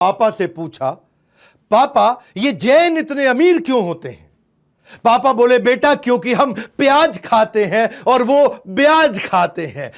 पापा से पूछा, पापा ये जैन इतने अमीर क्यों होते हैं? पापा बोले, बेटा क्योंकि हम प्याज खाते हैं और वो ब्याज खाते हैं।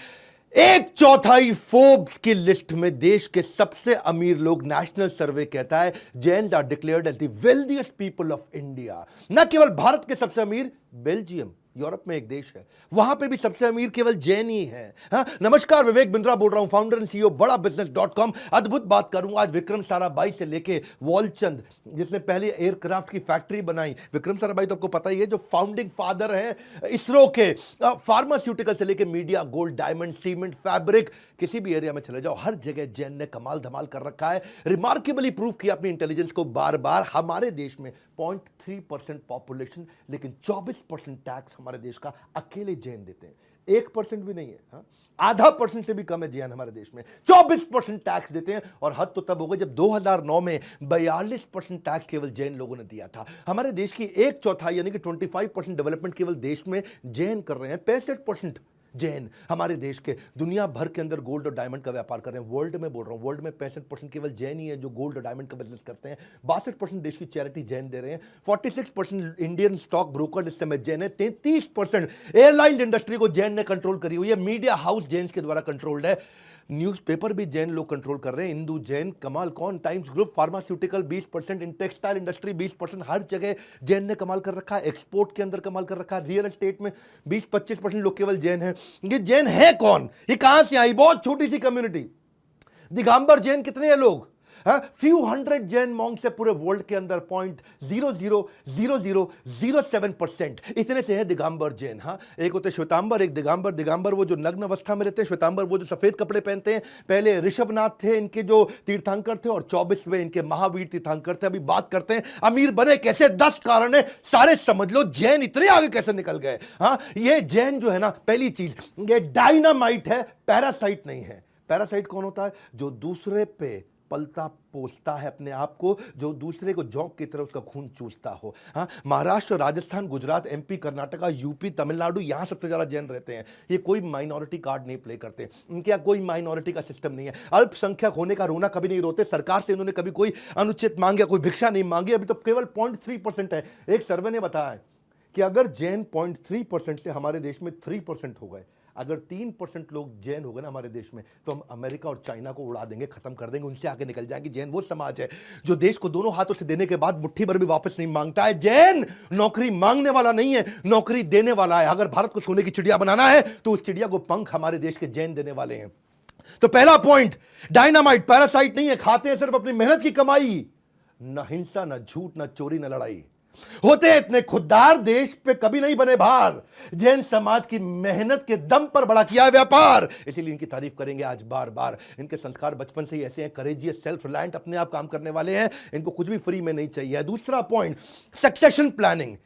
एक चौथाई फोर्ब्स की लिस्ट में देश के सबसे अमीर लोग, नेशनल सर्वे कहता है, Jains are declared as the wealthiest people of India. न केवल भारत के सबसे अमीर, बेल्जियम, यूरोप में एक देश है, वहां पे भी सबसे अमीर केवल जैन ही है। हाँ, नमस्कार, विवेक बिंद्रा बोल रहा हूं, फाउंडर एंड सीईओ बड़ा बिजनेस.com। अद्भुत बात करूंगा आज विक्रम साराभाई से लेके वॉलचंद, जिसने पहले एयरक्राफ्ट की फैक्ट्री बनाई। विक्रम साराभाई तो आपको पता ही है, जो फाउंडिंग फादर हैं इसरो के। फार्मास्यूटिकल से लेके media, gold, diamond, cement, fabric, किसी भी एरिया में चले जाओ, हर जगह जैन ने कमाल धमाल कर रखा है। रिमार्केबली प्रूव किया अपनी इंटेलिजेंस को बार बार। हमारे देश में 0.3% पॉपुलेशन, लेकिन 24% टैक्स हमारे देश का अकेले जैन देते हैं। 1% भी नहीं है, हाँ? आधा परसेंट से भी कम है जैन हमारे देश में। 24% टैक्स देते हैं, और हद तो तब हो गई जब 2009 में 42% टैक्स केवल जैन लोगों ने दिया था। हमारे देश की एक चौथाई यानी कि 25% डेवलपमेंट केवल देश में जैन कर रहे हैं। 65% जैन हमारे देश के दुनिया भर के अंदर गोल्ड और डायमंड का व्यापार कर रहे हैं। वर्ल्ड में बोल रहा हूं, वर्ल्ड में 65% केवल जैन ही है जो गोल्ड और डायमंड का बिजनेस करते हैं। 62% देश की चैरिटी जैन दे रहे हैं। 46% इंडियन स्टॉक ब्रोकर इस समय जैन है। 33% एयरलाइंस इंडस्ट्री को जैन ने कंट्रोल करी हुई है। मीडिया हाउस जैन के द्वारा कंट्रोल्ड है। न्यूज़पेपर भी जैन लोग कंट्रोल कर रहे हैं। हिंदू, जैन, कमाल कौन, times group, pharmaceutical 20%, in textile industry 20%, हर जगह जैन ने कमाल कर रखा है। एक्सपोर्ट के अंदर कमाल कर रखा है। रियल एस्टेट में 20-25% लोग केवल जैन हैं। ये जैन है कौन? ये कहां से आई? बहुत छोटी सी कम्युनिटी। दिगंबर जैन कितने हैं लोग? फ्यू हंड्रेड जैन मॉन्क से पूरे वर्ल्ड के अंदर 0.000007% इतने से है दिगंबर जैन। हाँ, एक होते श्वेतांबर, एक दिगंबर। दिगंबर वो जो नग्न अवस्था में रहते हैं, श्वेतांबर वो जो सफेद कपड़े पहनते हैं। पहले ऋषभनाथ थे इनके जो तीर्थंकर थे, और 24वें इनके महावीर तीर्थंकर थे। अभी बात करते हैं अमीर बने कैसे। 10 कारण है, सारे समझ लो। जैन इतने आगे कैसे निकल गए? हाँ, ये जैन जो है ना, पहली चीज ये डायनामाइट है, पैरासाइट नहीं है। पैरासाइट कौन होता है? जो दूसरे पे पलता पोसता है अपने आप को, जो दूसरे को जौक की तरह उसका खून चूसता हो। हाँ, महाराष्ट्र, राजस्थान, गुजरात, एमपी, कर्नाटका, यूपी, तमिलनाडु, यहां सबसे ज्यादा जैन रहते हैं। ये कोई माइनॉरिटी कार्ड नहीं प्ले करते, इनके यहाँ कोई माइनॉरिटी का सिस्टम नहीं है। अल्पसंख्यक होने का रोना कभी नहीं रोते। सरकार से इन्होंने कभी कोई अनुचित मांगे, कोई भिक्षा नहीं मांगी। अभी तो केवल 0.3% है। एक सर्वे ने बताया है कि अगर जैन 0.3% से हमारे देश में 3% हो गए, अगर 3% लोग जैन हो गए ना हमारे देश में, तो हम अमेरिका और चाइना को उड़ा देंगे, खत्म कर देंगे, उनसे आगे निकल जाएंगे। जैन वो समाज है जो देश को दोनों हाथों से देने के बाद मुट्ठी भर भी वापस नहीं मांगता है। जैन नौकरी मांगने वाला नहीं है, नौकरी देने वाला है। अगर भारत को सोने की चिड़िया बनाना है तो उस चिड़िया को पंख हमारे देश के जैन देने वाले हैं। तो पहला पॉइंट, डायनामाइट, पैरासाइट नहीं है। खाते हैं सिर्फ अपनी मेहनत की कमाई। न हिंसा, न झूठ, न चोरी, न लड़ाई। होते हैं इतने खुददार, देश पे कभी नहीं बने भार। जैन समाज की मेहनत के दम पर बड़ा किया है व्यापार, इसीलिए इनकी तारीफ करेंगे आज बार बार। इनके संस्कार बचपन से ही ऐसे हैं, करेजियस, सेल्फ रिलायंट, अपने आप काम करने वाले हैं। इनको कुछ भी फ्री में नहीं चाहिए। दूसरा पॉइंट, सक्सेशन प्लानिंग।